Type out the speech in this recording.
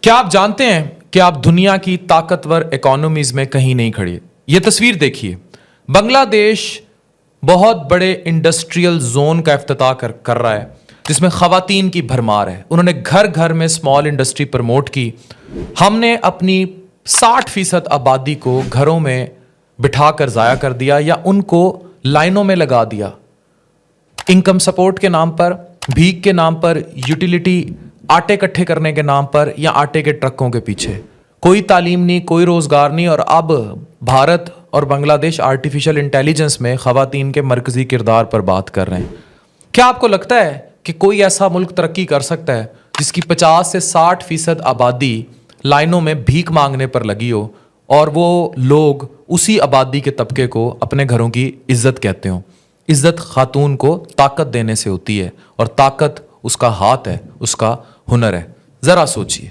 क्या आप जानते हैं कि आप दुनिया की ताकतवर इकोनॉमीज में कहीं नहीं खड़े। ये तस्वीर देखिए, बांग्लादेश बहुत बड़े इंडस्ट्रियल जोन का इफ्तिताह कर रहा है जिसमें खवातीन की भरमार है। उन्होंने घर घर में स्मॉल इंडस्ट्री प्रमोट की। हमने अपनी 60% आबादी को घरों में बिठा कर ज़ाया कर दिया या उनको लाइनों में लगा दिया, इनकम सपोर्ट के नाम पर, भीख के नाम पर, यूटिलिटी आटे इकट्ठे करने के नाम पर या आटे के ट्रकों के पीछे। कोई तालीम नहीं, कोई रोजगार नहीं। और अब भारत और बांग्लादेश आर्टिफिशियल इंटेलिजेंस में खवातीन के मरकजी किरदार पर बात कर रहे हैं। क्या आपको लगता है कि कोई ऐसा मुल्क तरक्की कर सकता है जिसकी 50 से 60% आबादी लाइनों में भीख मांगने पर लगी हो और वो लोग उसी आबादी के तबके को अपने घरों की इज्जत कहते हो? इज्जत खातून को ताकत देने से होती है और ताकत उसका हाथ है, उसका हुनर है। जरा सोचिए।